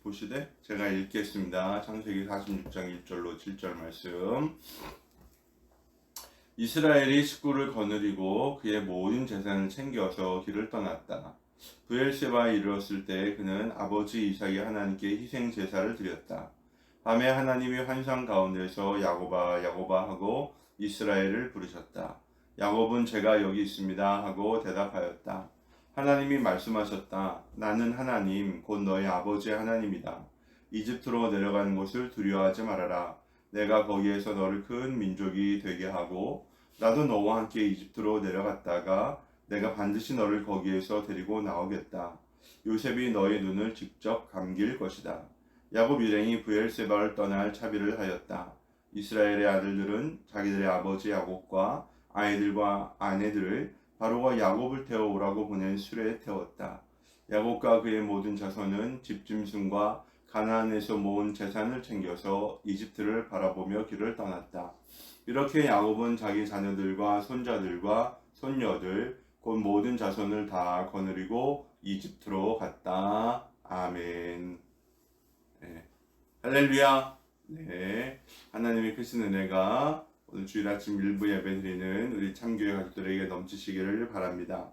보시되 제가 읽겠습니다. 창세기 46장 1절로 7절 말씀. 이스라엘이 식구를 거느리고 그의 모든 재산을 챙겨서 길을 떠났다. 브엘세바에 이르렀을 때 그는 아버지 이삭이 하나님께 희생 제사를 드렸다. 밤에 하나님이 환상 가운데서 야곱아 야곱아 하고 이스라엘을 부르셨다. 야곱은 제가 여기 있습니다 하고 대답하였다. 하나님이 말씀하셨다. 나는 하나님 곧 너의 아버지의 하나님이다. 이집트로 내려가는 것을 두려워하지 말아라. 내가 거기에서 너를 큰 민족이 되게 하고 나도 너와 함께 이집트로 내려갔다가 내가 반드시 너를 거기에서 데리고 나오겠다. 요셉이 너의 눈을 직접 감길 것이다. 야곱 일행이 브엘세바를 떠날 차비를 하였다. 이스라엘의 아들들은 자기들의 아버지 야곱과 아이들과 아내들을 바로가 야곱을 태워오라고 보낸 수레에 태웠다. 야곱과 그의 모든 자손은 집짐승과 가나안에서 모은 재산을 챙겨서 이집트를 바라보며 길을 떠났다. 이렇게 야곱은 자기 자녀들과 손자들과 손녀들 곧 모든 자손을 다 거느리고 이집트로 갔다. 아멘. 네. 할렐루야. 네. 하나님의 크신 은혜가 오늘 주일 아침 일부 예배 드리는 우리 참교회 가족들에게 넘치시기를 바랍니다.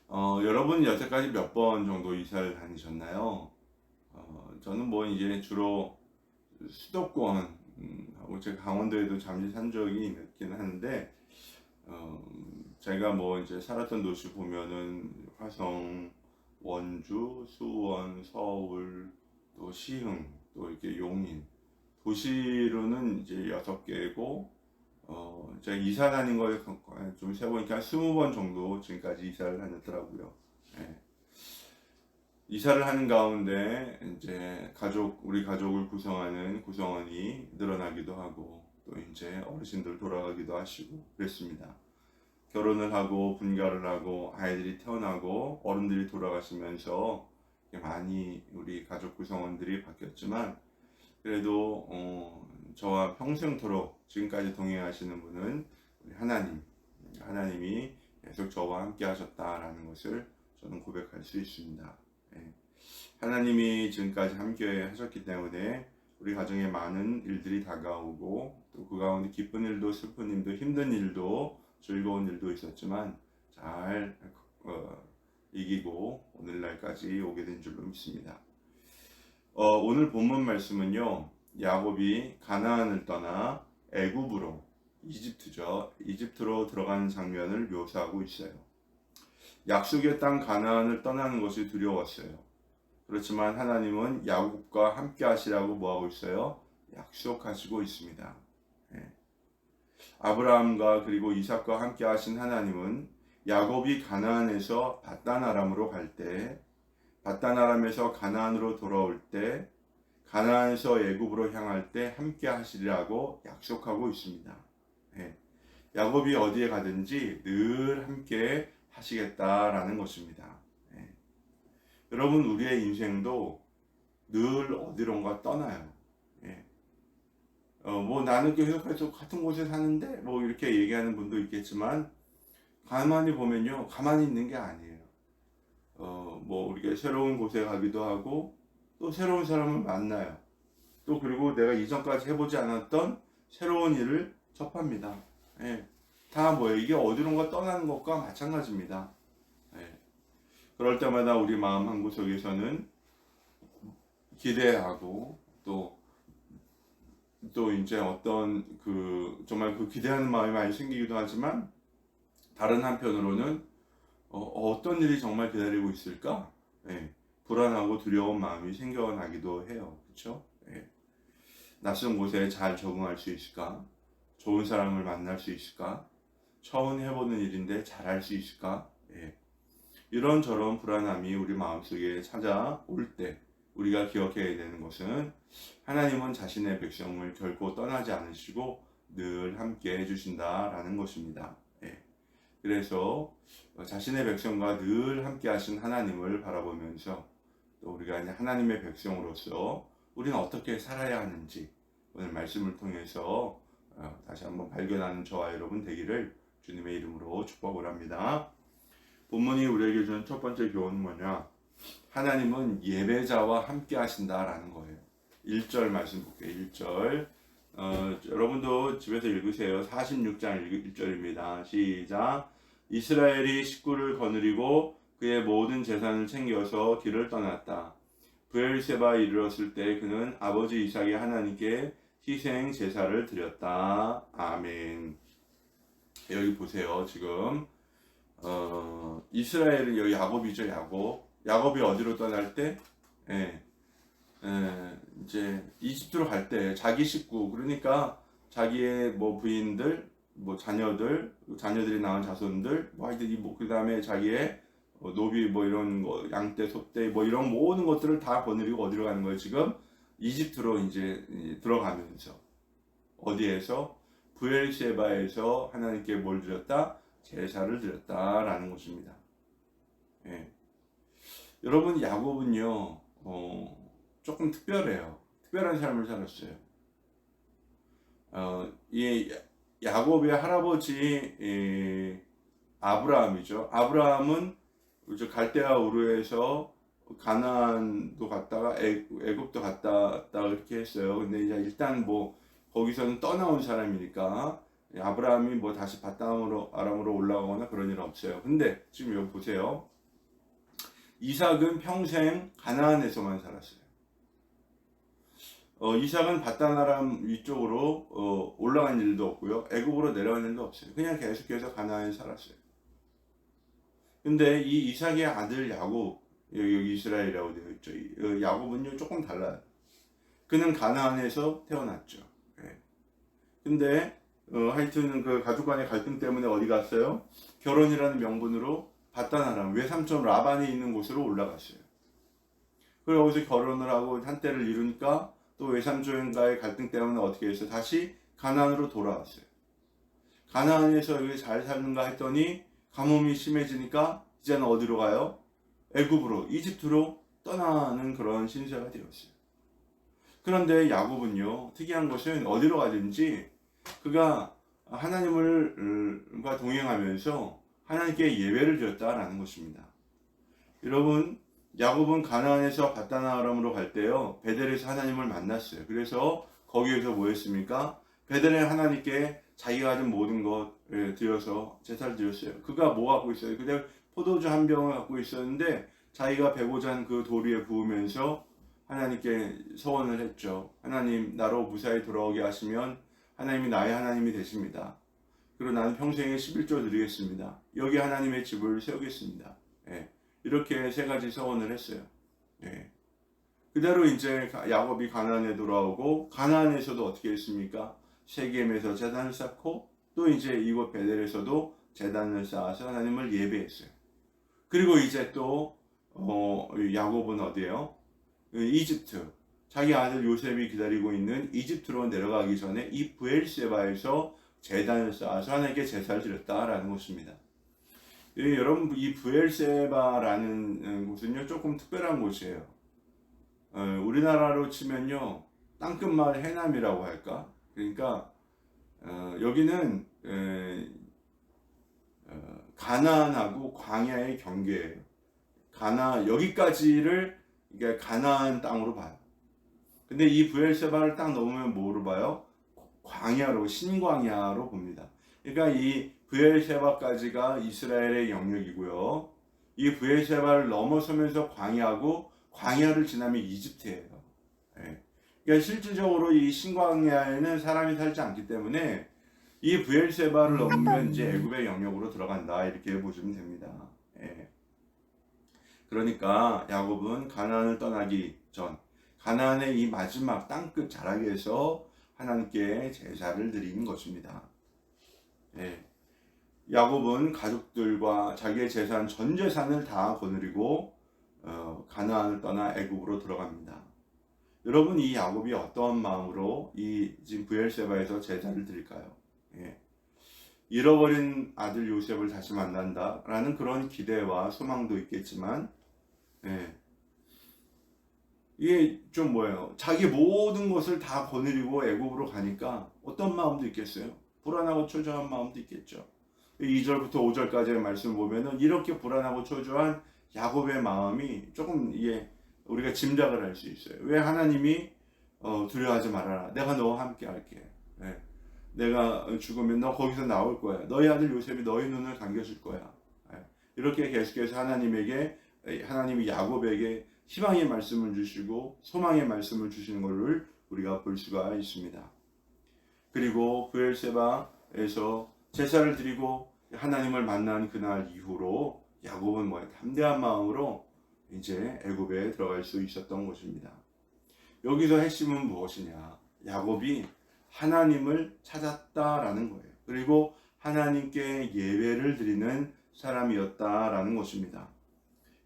여러분 여태까지 몇 번 정도 이사를 다니셨나요? 저는 뭐 이제 주로 수도권 하고 제가 강원도에도 잠시 산 적이 있긴 하는데 제가 뭐 이제 살았던 도시 보면은 화성, 원주, 수원, 서울, 또 시흥, 또 이렇게 용인 도시로는 이제 6개고 제가 이사 다닌 거에 좀 세보니까 20번 정도 지금까지 이사를 다녔더라고요. 네. 이사를 하는 가운데 이제 우리 가족을 구성하는 구성원이 늘어나기도 하고 또 이제 어르신들 돌아가기도 하시고 그랬습니다. 결혼을 하고 분가를 하고 아이들이 태어나고 어른들이 돌아가시면서 많이 우리 가족 구성원들이 바뀌었지만 그래도 저와 평생토록 지금까지 동행하시는 분은 우리 하나님이 계속 저와 함께 하셨다라는 것을 저는 고백할 수 있습니다. 하나님이 지금까지 함께 하셨기 때문에 우리 가정에 많은 일들이 다가오고 또 그 가운데 기쁜 일도 슬픈 일도 힘든 일도 즐거운 일도 있었지만 잘 이기고 오늘날까지 오게 된 줄로 믿습니다. 오늘 본문 말씀은요. 야곱이 가나안을 떠나 애굽으로 이집트로 들어가는 장면을 묘사하고 있어요. 약속의 땅 가나안을 떠나는 것이 두려웠어요. 그렇지만 하나님은 야곱과 함께 하시라고 뭐하고 있어요? 약속하시고 있습니다. 아브라함과 그리고 이삭과 함께 하신 하나님은 야곱이 가나안에서 밧단 아람으로 갈 때 밧단 아람에서 가나안으로 돌아올 때 가나안에서 애굽으로 향할 때 함께 하시리라고 약속하고 있습니다. 야곱이 어디에 가든지 늘 함께 하시겠다라는 것입니다. 여러분 우리의 인생도 늘 어디론가 떠나요. 뭐 나는 계속해서 같은 곳에 사는데 뭐 이렇게 얘기하는 분도 있겠지만 가만히 보면요 가만히 있는 게 아니에요. 뭐 우리가 새로운 곳에 가기도 하고 또 새로운 사람을 만나요. 또 그리고 내가 이전까지 해보지 않았던 새로운 일을 접합니다. 다 뭐예요? 이게 어디론가 떠나는 것과 마찬가지입니다. 그럴 때마다 우리 마음 한구석에서는 기대하고 또 이제 어떤 정말 기대하는 마음이 많이 생기기도 하지만 다른 한편으로는 어떤 일이 정말 기다리고 있을까? 불안하고 두려운 마음이 생겨나기도 해요. 그렇죠? 낯선 곳에 잘 적응할 수 있을까? 좋은 사람을 만날 수 있을까? 처음 해보는 일인데 잘할 수 있을까? 이런저런 불안함이 우리 마음속에 찾아올 때 우리가 기억해야 되는 것은 하나님은 자신의 백성을 결코 떠나지 않으시고 늘 함께 해주신다라는 것입니다. 그래서 자신의 백성과 늘 함께 하신 하나님을 바라보면서 또 우리가 이제 하나님의 백성으로서 우리는 어떻게 살아야 하는지 오늘 말씀을 통해서 다시 한번 발견하는 저와 여러분 되기를 주님의 이름으로 축복을 합니다. 본문이 우리에게 주는 첫 번째 교훈은 뭐냐? 하나님은 예배자와 함께 하신다라는 거예요. 1절 말씀 볼게요. 1절. 여러분도 집에서 읽으세요. 46장 1절입니다. 시작. 이스라엘이 식구를 거느리고 그의 모든 재산을 챙겨서 길을 떠났다. 브엘세바에 이르렀을 때 그는 아버지 이삭의 하나님께 희생 제사를 드렸다. 아멘. 여기 보세요. 지금 이스라엘은 여기 야곱이죠. 야곱이 어디로 떠날 때? 이제 이집트로 갈 때 자기 식구, 그러니까 자기의 뭐 부인들, 뭐 자녀들이 낳은 자손들, 뭐 하여튼 그다음에 자기의 노비 뭐 이런 거, 양떼, 소떼 뭐 이런 모든 것들을 다 거느리고 어디로 가는 거예요? 지금 이집트로 이제 들어가면서 어디에서? 브엘세바에서 하나님께 뭘 드렸다? 제사를 드렸다라는 것입니다. 예. 여러분, 야곱은요 조금 특별해요. 특별한 삶을 살았어요. 이 야곱의 할아버지 아브라함이죠. 아브라함은 갈대아 우르에서 가나안도 갔다가 애굽도 갔다 이렇게 했어요. 근데 이제 일단 뭐 거기서는 떠나온 사람이니까 아브라함이 뭐 다시 아람으로 올라가거나 그런 일은 없어요. 근데 지금 여기 보세요. 이삭은 평생 가나안에서만 살았어요. 이삭은 바단 아람 위쪽으로 올라간 일도 없고요. 애굽으로 내려간 일도 없어요. 그냥 계속해서 가나안에 살았어요. 근데 이 이삭의 아들 야곱, 여기 이스라엘이라고 되어 있죠. 야곱은요 조금 달라요. 그는 가나안에서 태어났죠. 근데 하여튼 그 가족 간의 갈등 때문에 어디 갔어요? 결혼이라는 명분으로 바단 아람 외삼촌 라반이 있는 곳으로 올라갔어요. 그리고 여기서 결혼을 하고 한때를 이루니까 또 외삼촌과의 갈등 때문에 어떻게 했어요? 다시 가나안으로 돌아왔어요. 가나안에서 여기 잘 사는가 했더니 가뭄이 심해지니까 이제는 어디로 가요? 애굽으로, 이집트로 떠나는 그런 신세가 되었어요. 그런데 야곱은요 특이한 것은 어디로 가든지 그가 하나님과 동행하면서 하나님께 예배를 드렸다라는 것입니다. 여러분, 야곱은 가나안에서 바단 아람으로 갈 때요 베델에서 하나님을 만났어요. 그래서 거기에서 뭐 했습니까? 베델에 하나님께 자기가 가진 모든 것 드려서 제사를 드렸어요. 그가 뭐 갖고 있어요? 그때 포도주 한 병을 갖고 있었는데 자기가 배고자 한 그 도리에 부으면서 하나님께 서원을 했죠. 하나님, 나로 무사히 돌아오게 하시면 하나님이 나의 하나님이 되십니다. 그리고 나는 평생에 11조 드리겠습니다. 여기 하나님의 집을 세우겠습니다. 이렇게 세 가지 서원을 했어요. 그대로 이제 야곱이 가나안에 돌아오고 가나안에서도 어떻게 했습니까? 세겜에서 제단을 쌓고 또 이제 이곳 베델에서도 제단을 쌓아서 하나님을 예배했어요. 그리고 이제 또 야곱은 어디예요? 이집트, 자기 아들 요셉이 기다리고 있는 이집트로 내려가기 전에 이 브엘세바에서 제단을 쌓아서 하나님께 제사를 드렸다라는 것입니다. 여러분, 이 브엘세바라는 곳은요 조금 특별한 곳이에요. 우리나라로 치면요 땅끝마을 해남이라고 할까? 그러니까 여기는 가나안하고 광야의 경계예요. 여기까지를 이게 가나안 땅으로 봐요. 근데 이 브엘세바를 딱 넘으면 뭐로 봐요? 광야로, 신광야로 봅니다. 그러니까 이 브엘세바까지가 이스라엘의 영역이고요. 이 브엘세바를 넘어서면서 광야를 지나면 이집트예요. 그러니까 실질적으로 이 신광야에는 사람이 살지 않기 때문에 이 브엘세바를 넘으면 이제 애굽의 영역으로 들어간다, 이렇게 보시면 됩니다. 그러니까 야곱은 가나안을 떠나기 전 가나안의 이 마지막 땅끝 자락에서 하나님께 제사를 드린 것입니다. 야곱은 가족들과 자기의 재산, 전 재산을 다 거느리고 가나안을 떠나 애굽으로 들어갑니다. 여러분, 이 야곱이 어떤 마음으로 이 지금 브엘세바에서 제사를 드릴까요? 잃어버린 아들 요셉을 다시 만난다라는 그런 기대와 소망도 있겠지만, 이게 좀 뭐예요? 자기 모든 것을 다 거느리고 애굽으로 가니까 어떤 마음도 있겠어요? 불안하고 초조한 마음도 있겠죠. 2절부터 5절까지의 말씀을 보면은 이렇게 불안하고 초조한 야곱의 마음이 조금 이게 우리가 짐작을 할 수 있어요. 왜 하나님이 두려워하지 말아라. 내가 너와 함께 할게. 예. 내가 죽으면 너 거기서 나올 거야. 너희 아들 요셉이 너희 눈을 감겨줄 거야. 예. 이렇게 계속해서 하나님이 야곱에게 희망의 말씀을 주시고 소망의 말씀을 주시는 것을 우리가 볼 수가 있습니다. 그리고 브엘세바에서 제사를 드리고 하나님을 만난 그날 이후로 야곱은 담대한 마음으로 이제 애굽에 들어갈 수 있었던 것입니다. 여기서 핵심은 무엇이냐? 야곱이 하나님을 찾았다라는 거예요. 그리고 하나님께 예배를 드리는 사람이었다라는 것입니다.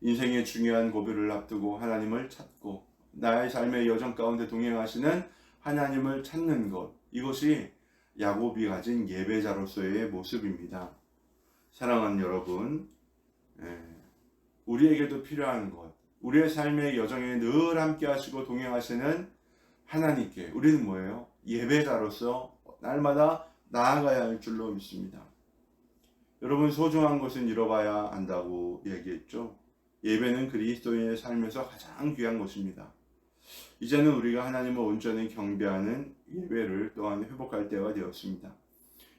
인생의 중요한 고비를 앞두고 하나님을 찾고 나의 삶의 여정 가운데 동행하시는 하나님을 찾는 것, 이것이 야곱이 가진 예배자로서의 모습입니다. 사랑하는 여러분, 우리에게도 필요한 것, 우리의 삶의 여정에 늘 함께 하시고 동행하시는 하나님께 우리는 뭐예요? 예배자로서 날마다 나아가야 할 줄로 믿습니다. 여러분, 소중한 것은 잃어봐야 한다고 얘기했죠. 예배는 그리스도인의 삶에서 가장 귀한 것입니다. 이제는 우리가 하나님을 온전히 경배하는 예배를 또한 회복할 때가 되었습니다.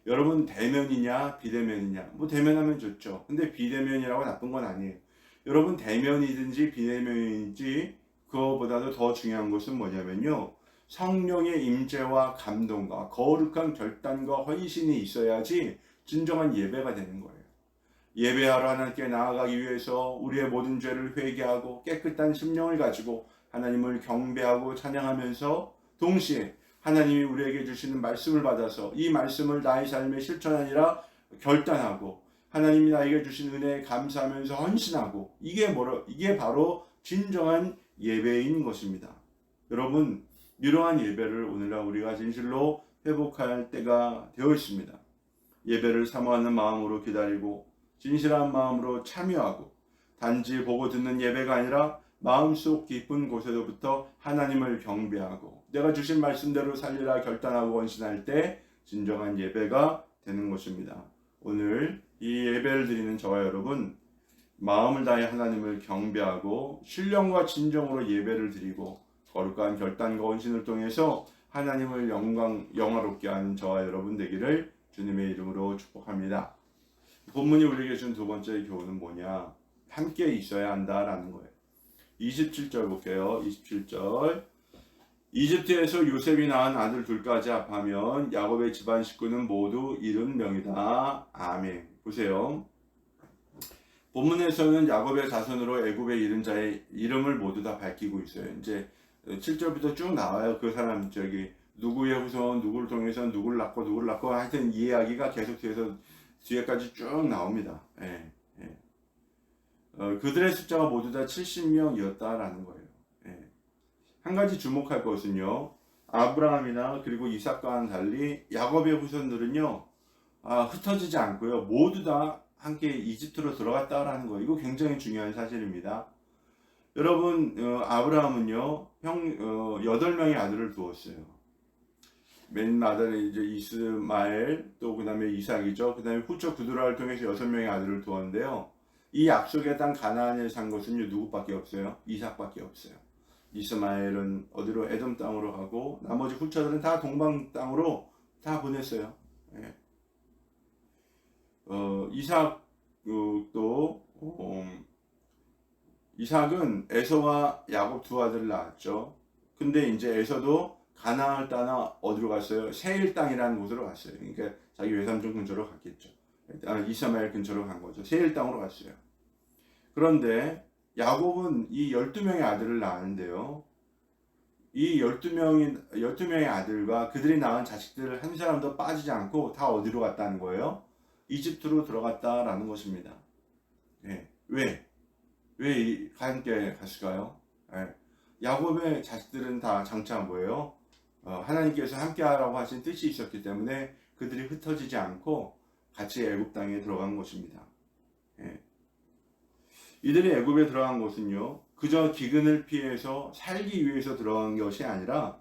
여러분, 대면이냐 비대면이냐? 대면하면 좋죠. 근데 비대면이라고 나쁜 건 아니에요. 여러분, 대면이든지 비대면이든지 그거보다도 더 중요한 것은 뭐냐면요, 성령의 임재와 감동과 거룩한 결단과 헌신이 있어야지 진정한 예배가 되는 거예요. 예배하러 하나님께 나아가기 위해서 우리의 모든 죄를 회개하고 깨끗한 심령을 가지고 하나님을 경배하고 찬양하면서 동시에 하나님이 우리에게 주시는 말씀을 받아서 이 말씀을 나의 삶에 실천하니라 결단하고 하나님이 나에게 주신 은혜에 감사하면서 헌신하고, 이게 바로 진정한 예배인 것입니다. 여러분, 이러한 예배를 오늘날 우리가 진실로 회복할 때가 되어 있습니다. 예배를 사모하는 마음으로 기다리고 진실한 마음으로 참여하고 단지 보고 듣는 예배가 아니라 마음속 깊은 곳에서부터 하나님을 경배하고 내가 주신 말씀대로 살리라 결단하고 헌신할 때 진정한 예배가 되는 것입니다. 오늘 이 예배를 드리는 저와 여러분, 마음을 다해 하나님을 경배하고 신령과 진정으로 예배를 드리고 거룩한 결단과 헌신을 통해서 하나님을 영화롭게 하는 저와 여러분 되기를 주님의 이름으로 축복합니다. 본문이 우리에게 준 두 번째 교훈은 뭐냐? 함께 있어야 한다라는 거예요. 27절 볼게요. 27절. 이집트에서 요셉이 낳은 아들 둘까지 합하면 야곱의 집안 식구는 모두 70명이다. 아멘. 보세요. 본문에서는 야곱의 자손으로 애굽에 이른 자의 이름을 모두 다 밝히고 있어요. 이제 7절부터 쭉 나와요. 그 사람 누구의 후손, 누구를 통해서 누구를 낳고 하여튼 이 이야기가 계속해서 뒤에까지 쭉 나옵니다. 예, 예. 그들의 숫자가 모두 다 70명이었다라는 거예요. 예. 한 가지 주목할 것은요, 아브라함이나 그리고 이삭과는 달리 야곱의 후손들은요, 흩어지지 않고요, 모두 다 함께 이집트로 들어갔다라는 거예요. 이거 굉장히 중요한 사실입니다. 여러분, 아브라함은요, 8명의 아들을 두었어요. 맨 아들이 이제 이스마엘, 또 그 다음에 이삭이죠. 그 다음에 후처 구두라를 통해서 6명의 아들을 두었는데요. 이 약속의 땅 가나안에 산 것은요, 누구밖에 없어요? 이삭밖에 없어요. 이스마엘은 어디로? 에돔 땅으로 가고 나머지 후처들은 다 동방 땅으로 다 보냈어요. 예. 이삭은 에서와 야곱 두 아들을 낳았죠. 근데 이제 에서도 가나안을 따라 어디로 갔어요? 세일 땅이라는 곳으로 갔어요. 그러니까 자기 외삼촌 근처로 갔겠죠. 이스마엘 근처로 간 거죠. 세일 땅으로 갔어요. 그런데 야곱은 이 12명의 아들을 낳았는데요. 이 12명의 아들과 그들이 낳은 자식들을 한 사람도 빠지지 않고 다 어디로 갔다는 거예요? 이집트로 들어갔다라는 것입니다. 예. 왜 함께 갔을까요? 예. 야곱의 자식들은 다 장차 뭐예요? 하나님께서 함께 하라고 하신 뜻이 있었기 때문에 그들이 흩어지지 않고 같이 애굽 땅에 들어간 것입니다. 예. 이들이 애굽에 들어간 것은요, 그저 기근을 피해서 살기 위해서 들어간 것이 아니라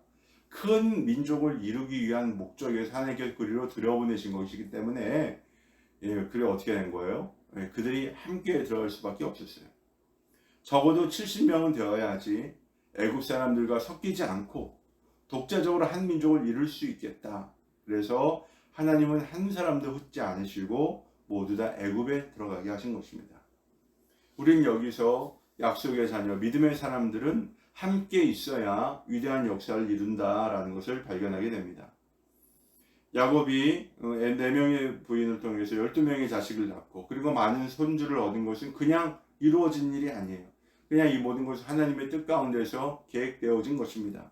큰 민족을 이루기 위한 목적에서 하나님께서 그리로 들여보내신 것이기 때문에, 그래 어떻게 된 거예요? 그들이 함께 들어갈 수밖에 없었어요. 적어도 70명은 되어야지 애굽 사람들과 섞이지 않고 독자적으로 한 민족을 이룰 수 있겠다. 그래서 하나님은 한 사람도 흩지 않으시고 모두 다 애굽에 들어가게 하신 것입니다. 우리는 여기서 약속의 자녀, 믿음의 사람들은 함께 있어야 위대한 역사를 이룬다라는 것을 발견하게 됩니다. 야곱이 4명의 부인을 통해서 12명의 자식을 낳고 그리고 많은 손주를 얻은 것은 그냥 이루어진 일이 아니에요. 그냥 이 모든 것은 하나님의 뜻 가운데서 계획되어진 것입니다.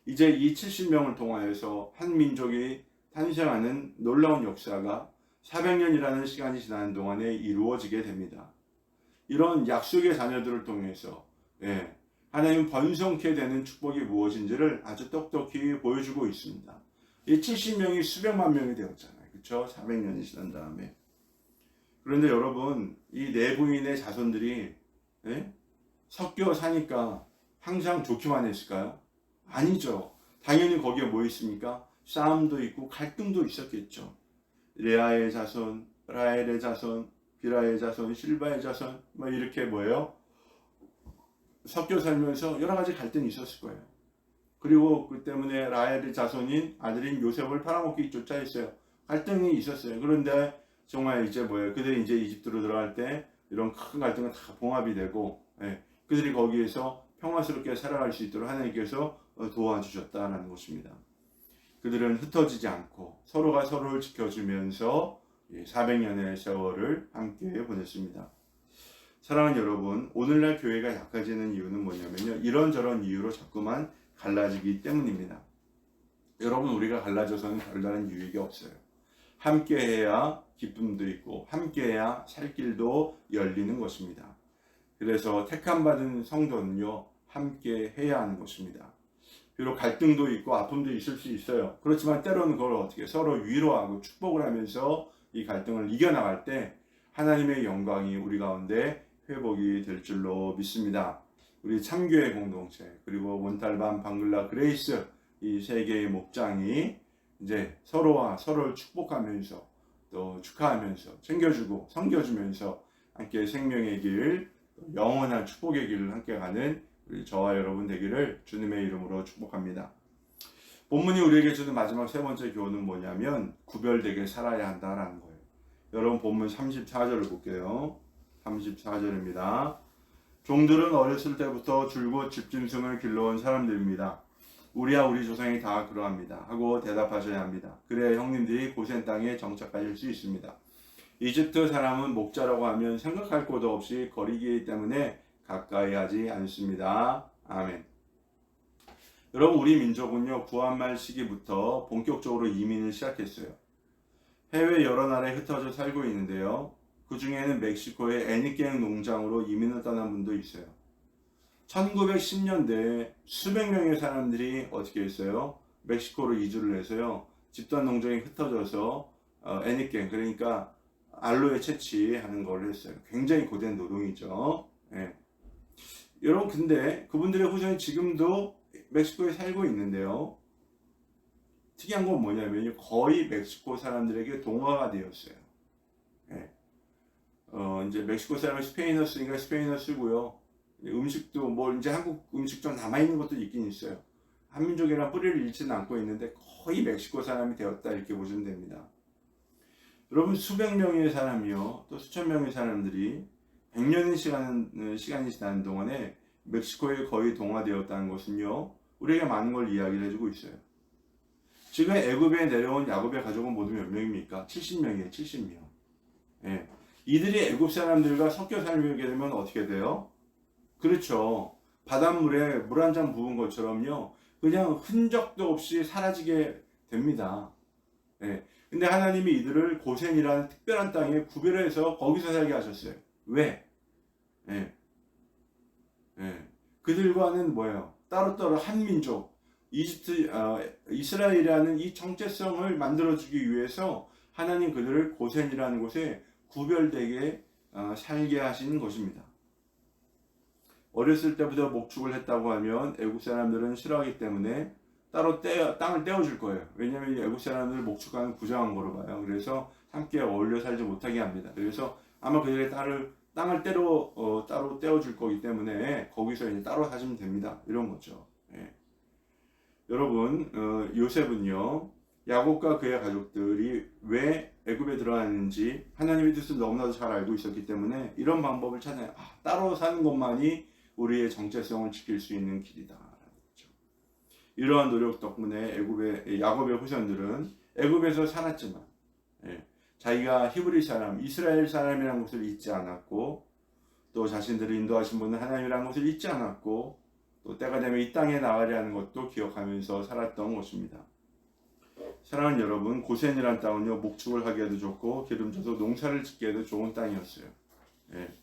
이제 이 70명을 통하여서 한 민족이 탄생하는 놀라운 역사가 400년이라는 시간이 지나는 동안에 이루어지게 됩니다. 이런 약속의 자녀들을 통해서 하나님 번성케 되는 축복이 무엇인지를 아주 똑똑히 보여주고 있습니다. 이 70명이 수백만 명이 되었잖아요. 그렇죠? 400년이 지난 다음에. 그런데 여러분, 이 네 부인의 자손들이 섞여 사니까 항상 좋기만 했을까요? 아니죠. 당연히 거기에 뭐 있습니까? 싸움도 있고 갈등도 있었겠죠. 레아의 자손, 라헬의 자손, 비라의 자손, 실바의 자손, 뭐 이렇게 뭐예요? 섞여 살면서 여러 가지 갈등이 있었을 거예요. 그리고 그 때문에 라헬의 자손인 아들인 요셉을 팔아먹기 쫓아했어요. 갈등이 있었어요. 그런데 정말 이제 뭐예요? 그들이 이제 이집트로 들어갈 때 이런 큰 갈등은 다 봉합이 되고, 그들이 거기에서 평화스럽게 살아갈 수 있도록 하나님께서 도와주셨다라는 것입니다. 그들은 흩어지지 않고 서로가 서로를 지켜주면서 400년의 세월을 함께 보냈습니다. 사랑하는 여러분, 오늘날 교회가 약해지는 이유는 뭐냐면요, 이런저런 이유로 자꾸만 갈라지기 때문입니다. 여러분, 우리가 갈라져서는 별다른 유익이 없어요. 함께해야 기쁨도 있고 함께해야 살 길도 열리는 것입니다. 그래서 택함받은 성도는요, 함께 해야 하는 것입니다. 비록 갈등도 있고 아픔도 있을 수 있어요. 그렇지만 때로는 그걸 어떻게 서로 위로하고 축복을 하면서 이 갈등을 이겨나갈 때 하나님의 영광이 우리 가운데 회복이 될 줄로 믿습니다. 우리 참교회 공동체 그리고 몬탈반, 방글라, 그레이스 이 세 개의 목장이 이제 서로와 서로를 축복하면서 또 축하하면서 챙겨주고 섬겨주면서 함께 생명의 길, 영원한 축복의 길을 함께 가는 우리 저와 여러분 되기를 주님의 이름으로 축복합니다. 본문이 우리에게 주는 마지막 세 번째 교훈은 뭐냐면 구별되게 살아야 한다라는 거예요. 여러분 본문 34절을 볼게요. 34절입니다. 종들은 어렸을 때부터 줄곧 집짐승을 길러온 사람들입니다. 우리와 우리 조상이 다 그러합니다 하고 대답하셔야 합니다. 그래야 형님들이 고센 땅에 정착하실 수 있습니다. 이집트 사람은 목자라고 하면 생각할 것도 없이 거리기 때문에 가까이 하지 않습니다. 아멘. 여러분, 우리 민족은요, 구한말 시기부터 본격적으로 이민을 시작했어요. 해외 여러 나라에 흩어져 살고 있는데요. 그 중에는 멕시코의 애니깽 농장으로 이민을 떠난 분도 있어요. 1910년대에 수백 명의 사람들이 어떻게 했어요? 멕시코로 이주를 해서요. 집단 농장에 흩어져서 애니깽, 그러니까 알로에 채취하는 걸 했어요. 굉장히 고된 노동이죠. 여러분, 근데 그분들의 후손이 지금도 멕시코에 살고 있는데요. 특이한 건 뭐냐면요, 거의 멕시코 사람들에게 동화가 되었어요. 이제 멕시코 사람은 스페인어 쓰니까 스페인어 쓰고요. 음식도 뭐 이제 한국 음식 좀 남아있는 것도 있긴 있어요. 한민족이랑 뿌리를 잃지는 않고 있는데 거의 멕시코 사람이 되었다 이렇게 보시면 됩니다. 여러분, 수백 명의 사람이요, 또 수천 명의 사람들이 100년의 시간이 지나는 동안에 멕시코에 거의 동화되었다는 것은요, 우리에게 많은 걸 이야기를 해주고 있어요. 지금 애굽에 내려온 야곱의 가족은 모두 몇 명입니까? 70명이에요. 70명. 이들이 애굽 사람들과 섞여 살게 되면 어떻게 돼요? 그렇죠. 바닷물에 물 한 잔 부은 것처럼요, 그냥 흔적도 없이 사라지게 됩니다. 근데 하나님이 이들을 고센이라는 특별한 땅에 구별해서 거기서 살게 하셨어요. 왜? 그들과는 뭐예요? 따로따로 한 민족, 이스라엘이라는 이 정체성을 만들어주기 위해서 하나님 그들을 고센이라는 곳에 구별되게 살게 하시는 것입니다. 어렸을 때부터 목축을 했다고 하면 애국 사람들은 싫어하기 때문에 따로 땅을 떼어줄 거예요. 왜냐하면 애국 사람들을 목축하는 부정한 거로 봐요. 그래서 함께 어울려 살지 못하게 합니다. 그래서 아마 그들의 딸을 땅을 따로 떼어줄 거기 때문에 거기서 이제 따로 사시면 됩니다. 이런 거죠. 예. 여러분, 요셉은요, 야곱과 그의 가족들이 왜 애굽에 들어갔는지 하나님의 뜻을 너무나도 잘 알고 있었기 때문에 이런 방법을 찾아요. 따로 사는 것만이 우리의 정체성을 지킬 수 있는 길이다. 이러한 노력 덕분에 야곱의 후손들은 애굽에서 살았지만, 예, 자기가 히브리 사람, 이스라엘 사람이라는 것을 잊지 않았고, 또 자신들을 인도하신 분은 하나님이라는 것을 잊지 않았고, 또 때가 되면 이 땅에 나가려 하는 것도 기억하면서 살았던 것입니다. 사랑하는 여러분, 고센이란 땅은요, 목축을 하기에도 좋고 기름져서 농사를 짓기에도 좋은 땅이었어요. 예.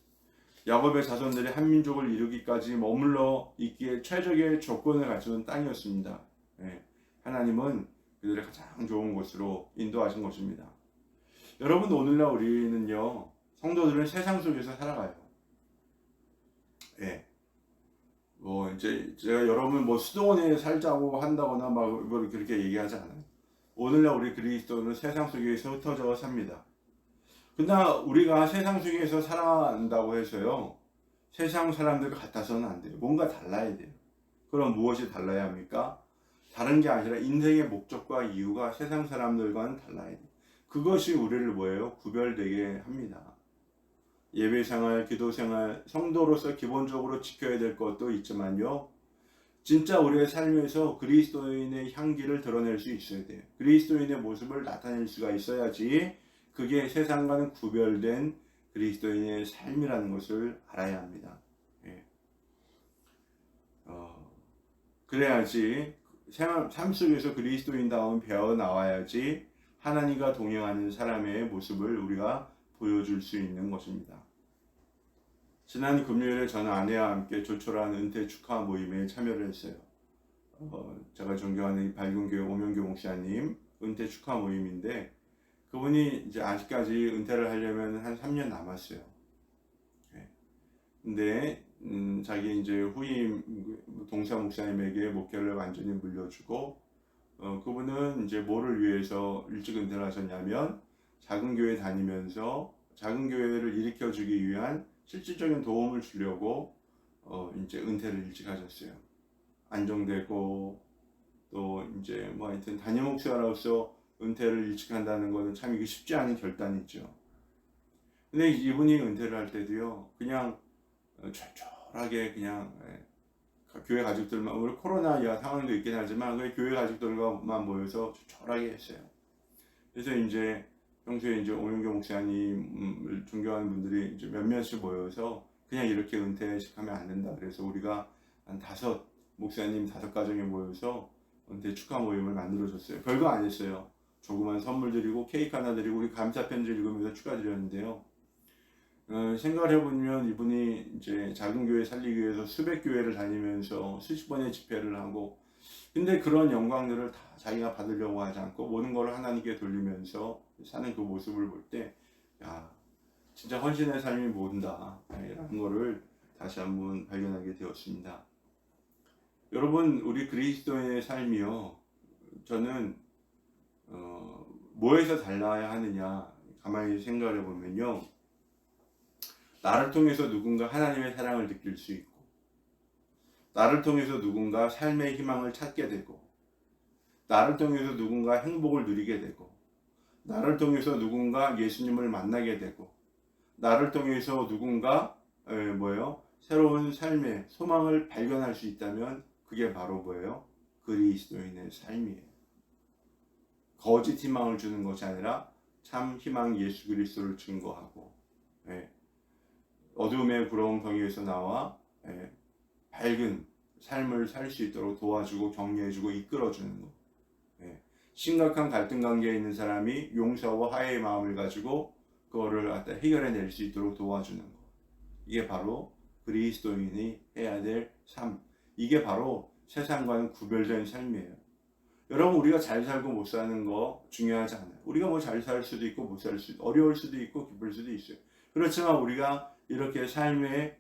야곱의 자손들이 한 민족을 이루기까지 머물러 있기에 최적의 조건을 갖춘 땅이었습니다. 예. 하나님은 그들의 가장 좋은 곳으로 인도하신 것입니다. 여러분, 오늘날 우리는요, 성도들은 세상 속에서 살아가요. 예. 이제 제가 여러분 수도원에 살자고 한다거나 막 그렇게 얘기하지 않아요. 오늘날 우리 그리스도는 세상 속에서 흩어져 삽니다. 그러나 우리가 세상 속에서 살아간다고 해서요, 세상 사람들과 같아서는 안 돼요. 뭔가 달라야 돼요. 그럼 무엇이 달라야 합니까? 다른 게 아니라 인생의 목적과 이유가 세상 사람들과는 달라야 돼요. 그것이 우리를 뭐예요? 구별되게 합니다. 예배생활, 기도생활, 성도로서 기본적으로 지켜야 될 것도 있지만요, 진짜 우리의 삶에서 그리스도인의 향기를 드러낼 수 있어야 돼요. 그리스도인의 모습을 나타낼 수가 있어야지 그게 세상과는 구별된 그리스도인의 삶이라는 것을 알아야 합니다. 예. 그래야지 삶 속에서 그리스도인다운 배어 나와야지 하나님과 동행하는 사람의 모습을 우리가 보여줄 수 있는 것입니다. 지난 금요일에 저는 아내와 함께 조촐한 은퇴 축하 모임에 참여를 했어요. 제가 존경하는 밝은 교회 오명교 목사님 은퇴 축하 모임인데, 그분이 이제 아직까지 은퇴를 하려면 한 3년 남았어요. 네. 근데 자기 이제 후임 동사 목사님에게 목회를 완전히 물려주고, 그분은 이제 뭐를 위해서 일찍 은퇴를 하셨냐면, 작은 교회 다니면서 작은 교회를 일으켜주기 위한 실질적인 도움을 주려고 이제 은퇴를 일찍 하셨어요. 안정되고, 또 이제 뭐 하여튼 담임 목사로서 은퇴를 일찍 한다는 것은 참 이게 쉽지 않은 결단이죠. 근데 이분이 은퇴를 할 때도요, 그냥 쫄쫄하게 그냥 교회 가족들만, 우리 코로나 상황도 있긴 하지만 교회 가족들과만 모여서 쫄쫄하게 했어요. 그래서 이제 평소에 이제 오영교 목사님을 존경하는 분들이 이제 몇몇씩 모여서 그냥 이렇게 은퇴식 하면 안 된다. 그래서 우리가 한 5 목사님 5가정이 모여서 은퇴 축하 모임을 만들어줬어요. 별거 안 했어요. 조그만 선물 드리고 케이크 하나 드리고 우리 감사 편지 읽으면서 축하드렸는데요. 생각을 해보면 이분이 이제 작은 교회 살리기 위해서 수백 교회를 다니면서 수십 번의 집회를 하고, 근데 그런 영광들을 다 자기가 받으려고 하지 않고 모든 걸 하나님께 돌리면서 사는 그 모습을 볼 때, 야, 진짜 헌신의 삶이 뭔다 라는 거를 다시 한번 발견하게 되었습니다. 여러분, 우리 그리스도인의 삶이요, 저는 뭐에서 달라야 하느냐 가만히 생각을 해보면요, 나를 통해서 누군가 하나님의 사랑을 느낄 수 있고, 나를 통해서 누군가 삶의 희망을 찾게 되고, 나를 통해서 누군가 행복을 누리게 되고, 나를 통해서 누군가 예수님을 만나게 되고, 나를 통해서 누군가 새로운 삶의 소망을 발견할 수 있다면 그게 바로 뭐예요? 그리스도인의 삶이에요. 거짓 희망을 주는 것이 아니라 참 희망 예수 그리스도를 증거하고, 어둠의 구렁텅이에서 나와 밝은 삶을 살 수 있도록 도와주고 격려해주고 이끌어주는 것. 심각한 갈등 관계에 있는 사람이 용서와 화해의 마음을 가지고 그거를 해결해낼 수 있도록 도와주는 것. 이게 바로 그리스도인이 해야 될 삶. 이게 바로 세상과는 구별된 삶이에요. 여러분, 우리가 잘 살고 못 사는 거 중요하지 않아요. 우리가 뭐 잘 살 수도 있고 못 살 수도, 어려울 수도 있고 기쁠 수도 있어요. 그렇지만 우리가 이렇게 삶의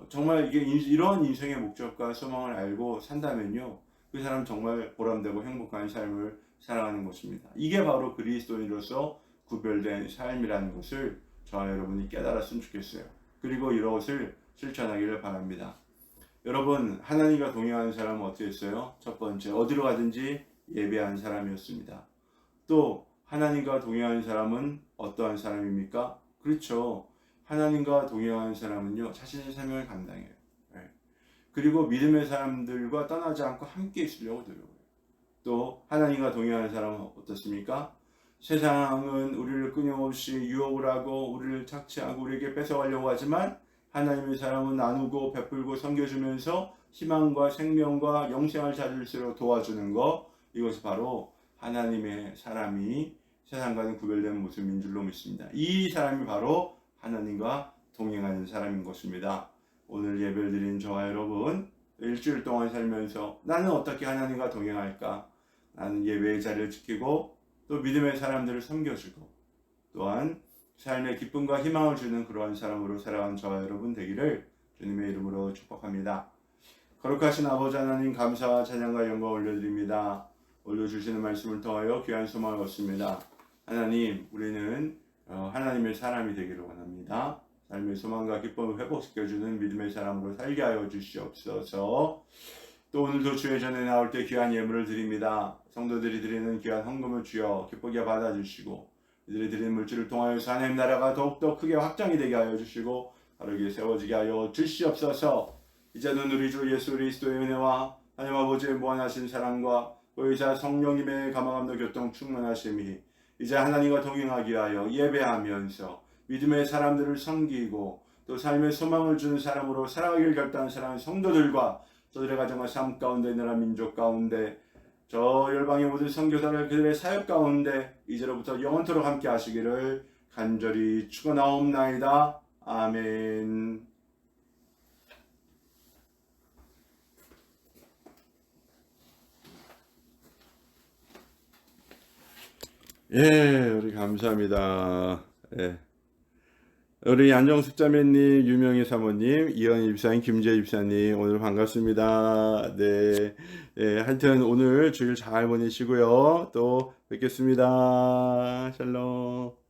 정말 이런 인생의 목적과 소망을 알고 산다면요, 그 사람 정말 보람되고 행복한 삶을 살아가는 것입니다. 이게 바로 그리스도인으로서 구별된 삶이라는 것을 저와 여러분이 깨달았으면 좋겠어요. 그리고 이것을 실천하기를 바랍니다. 여러분, 하나님과 동행하는 사람은 어떻게 했어요? 첫 번째, 어디로 가든지 예배하는 사람이었습니다. 또 하나님과 동행하는 사람은 어떠한 사람입니까? 그렇죠. 하나님과 동행하는 사람은요, 자신의 사명을 감당해요. 네. 그리고 믿음의 사람들과 떠나지 않고 함께 있으려고 노력해요. 또 하나님과 동행하는 사람은 어떻습니까? 세상은 우리를 끊임없이 유혹을 하고 우리를 착취하고 우리에게 뺏어가려고 하지만 하나님의 사람은 나누고 베풀고 섬겨주면서 희망과 생명과 영생을 찾을 수 있도록 도와주는 것, 이것이 바로 하나님의 사람이 세상과는 구별된 모습인 줄로 믿습니다. 이 사람이 바로 하나님과 동행하는 사람인 것입니다. 오늘 예배를 드린 저와 여러분, 일주일 동안 살면서 나는 어떻게 하나님과 동행할까? 나는 예배의 자리를 지키고 또 믿음의 사람들을 섬겨주고 또한 삶의 기쁨과 희망을 주는 그러한 사람으로 살아가는 저와 여러분 되기를 주님의 이름으로 축복합니다. 거룩하신 아버지 하나님, 감사와 찬양과 영광 올려드립니다. 올려주시는 말씀을 통하여 귀한 소망을 얻습니다. 하나님, 우리는 하나님의 사람이 되기를 원합니다. 삶의 소망과 기쁨을 회복시켜주는 믿음의 사람으로 살게 하여 주시옵소서. 또 오늘도 주의 전에 나올 때 귀한 예물을 드립니다. 성도들이 드리는 귀한 헌금을 주여 기쁘게 받아주시고 이들이 드리는 물질을 통하여서 하나님 나라가 더욱더 크게 확장이 되게 하여 주시고 바르게 세워지게 하여 주시옵소서. 이제는 우리 주 예수 그리스도의 은혜와 하나님 아버지의 무한하신 사랑과 의자 성령님의 감화감도 교통 충만하심이 이제 하나님과 동행하기 위하여 예배하면서 믿음의 사람들을 섬기고 또 삶의 소망을 주는 사람으로 살아가기를 결단한 사랑하는 성도들과 저들의 가정과 삶 가운데 나라 민족 가운데 저 열방의 모든 선교사를 그들의 사역 가운데 이제로부터 영원토록 함께 하시기를 간절히 축원하옵나이다. 아멘. 예, 우리 감사합니다. 예. 우리 안정숙 자매님, 유명희 사모님, 이현희 집사님, 김재 집사님, 오늘 반갑습니다. 네. 예, 하여튼 오늘 주일 잘 보내시고요. 또 뵙겠습니다. 샬롬.